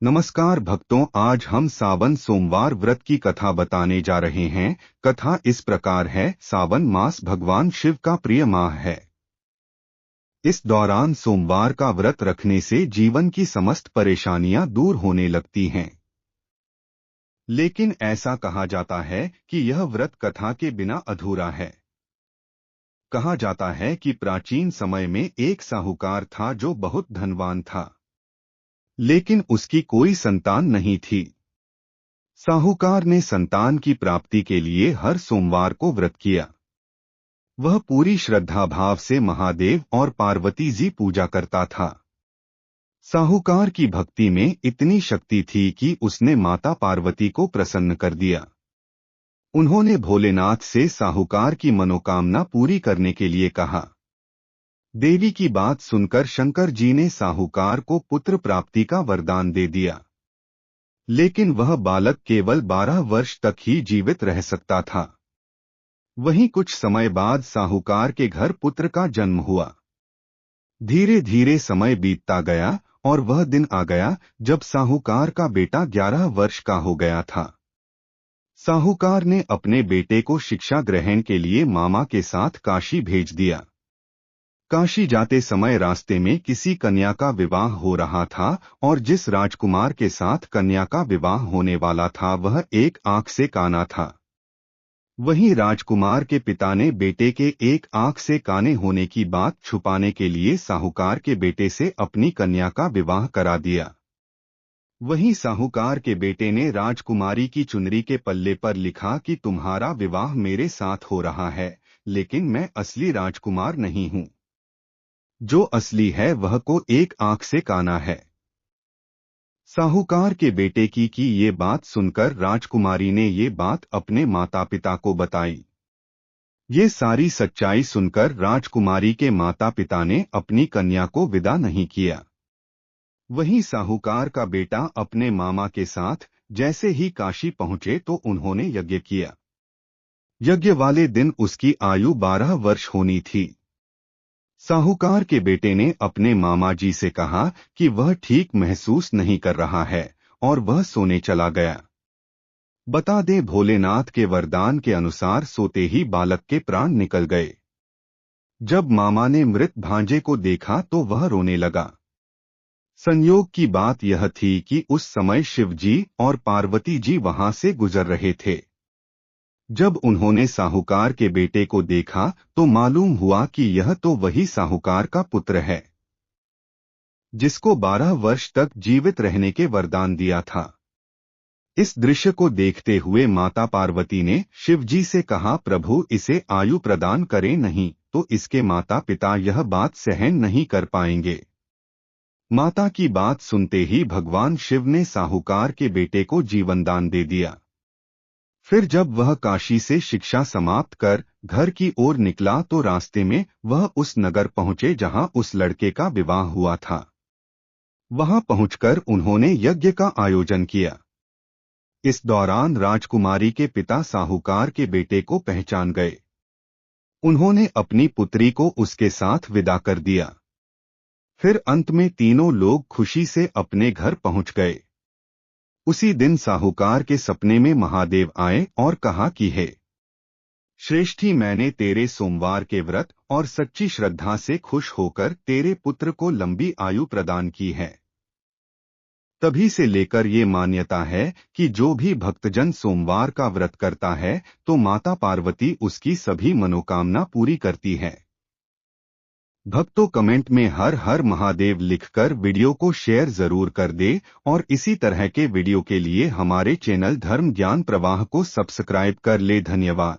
नमस्कार भक्तों, आज हम सावन सोमवार व्रत की कथा बताने जा रहे हैं। कथा इस प्रकार है। सावन मास भगवान शिव का प्रिय माह है। इस दौरान सोमवार का व्रत रखने से जीवन की समस्त परेशानियां दूर होने लगती हैं। लेकिन ऐसा कहा जाता है कि यह व्रत कथा के बिना अधूरा है। कहा जाता है कि प्राचीन समय में एक साहूकार था जो बहुत धनवान था, लेकिन उसकी कोई संतान नहीं थी। साहूकार ने संतान की प्राप्ति के लिए हर सोमवार को व्रत किया। वह पूरी श्रद्धा भाव से महादेव और पार्वती जी पूजा करता था। साहूकार की भक्ति में इतनी शक्ति थी कि उसने माता पार्वती को प्रसन्न कर दिया। उन्होंने भोलेनाथ से साहूकार की मनोकामना पूरी करने के लिए कहा। देवी की बात सुनकर शंकर जी ने साहूकार को पुत्र प्राप्ति का वरदान दे दिया। लेकिन वह बालक केवल 12 वर्ष तक ही जीवित रह सकता था। वहीं कुछ समय बाद साहूकार के घर पुत्र का जन्म हुआ। धीरे धीरे समय बीतता गया और वह दिन आ गया जब साहूकार का बेटा 11 वर्ष का हो गया था। साहूकार ने अपने बेटे को शिक्षा ग्रहण के लिए मामा के साथ काशी भेज दिया। काशी जाते समय रास्ते में किसी कन्या का विवाह हो रहा था और जिस राजकुमार के साथ कन्या का विवाह होने वाला था वह एक आंख से काना था। वहीं राजकुमार के पिता ने बेटे के एक आंख से काने होने की बात छुपाने के लिए साहूकार के बेटे से अपनी कन्या का विवाह करा दिया। वहीं साहूकार के बेटे ने राजकुमारी की चुनरी के पल्ले पर लिखा कि तुम्हारा विवाह मेरे साथ हो रहा है, लेकिन मैं असली राजकुमार नहीं हूँ। जो असली है वह को एक आंख से काना है। साहूकार के बेटे की ये बात सुनकर राजकुमारी ने ये बात अपने माता पिता को बताई। ये सारी सच्चाई सुनकर राजकुमारी के माता पिता ने अपनी कन्या को विदा नहीं किया। वहीं साहूकार का बेटा अपने मामा के साथ जैसे ही काशी पहुंचे तो उन्होंने यज्ञ किया। यज्ञ वाले दिन उसकी आयु 12 वर्ष होनी थी। साहूकार के बेटे ने अपने मामा जी से कहा कि वह ठीक महसूस नहीं कर रहा है और वह सोने चला गया। बता दें, भोलेनाथ के वरदान के अनुसार सोते ही बालक के प्राण निकल गए। जब मामा ने मृत भांजे को देखा तो वह रोने लगा। संयोग की बात यह थी कि उस समय शिव जी और पार्वती जी वहां से गुजर रहे थे। जब उन्होंने साहूकार के बेटे को देखा तो मालूम हुआ कि यह तो वही साहूकार का पुत्र है जिसको 12 वर्ष तक जीवित रहने के वरदान दिया था। इस दृश्य को देखते हुए माता पार्वती ने शिव जी से कहा, प्रभु इसे आयु प्रदान करें, नहीं तो इसके माता पिता यह बात सहन नहीं कर पाएंगे। माता की बात सुनते ही भगवान शिव ने साहूकार के बेटे को जीवनदान दे दिया। फिर जब वह काशी से शिक्षा समाप्त कर घर की ओर निकला तो रास्ते में वह उस नगर पहुंचे जहां उस लड़के का विवाह हुआ था। वहां पहुंचकर उन्होंने यज्ञ का आयोजन किया। इस दौरान राजकुमारी के पिता साहूकार के बेटे को पहचान गए। उन्होंने अपनी पुत्री को उसके साथ विदा कर दिया। फिर अंत में तीनों लोग खुशी से अपने घर पहुंच गए। उसी दिन साहूकार के सपने में महादेव आए और कहा कि हे श्रेष्ठी, मैंने तेरे सोमवार के व्रत और सच्ची श्रद्धा से खुश होकर तेरे पुत्र को लंबी आयु प्रदान की है। तभी से लेकर ये मान्यता है कि जो भी भक्तजन सोमवार का व्रत करता है तो माता पार्वती उसकी सभी मनोकामना पूरी करती है। भक्तों, कमेंट में हर हर महादेव लिखकर वीडियो को शेयर जरूर कर दे और इसी तरह के वीडियो के लिए हमारे चैनल धर्म ज्ञान प्रवाह को सब्सक्राइब कर ले। धन्यवाद।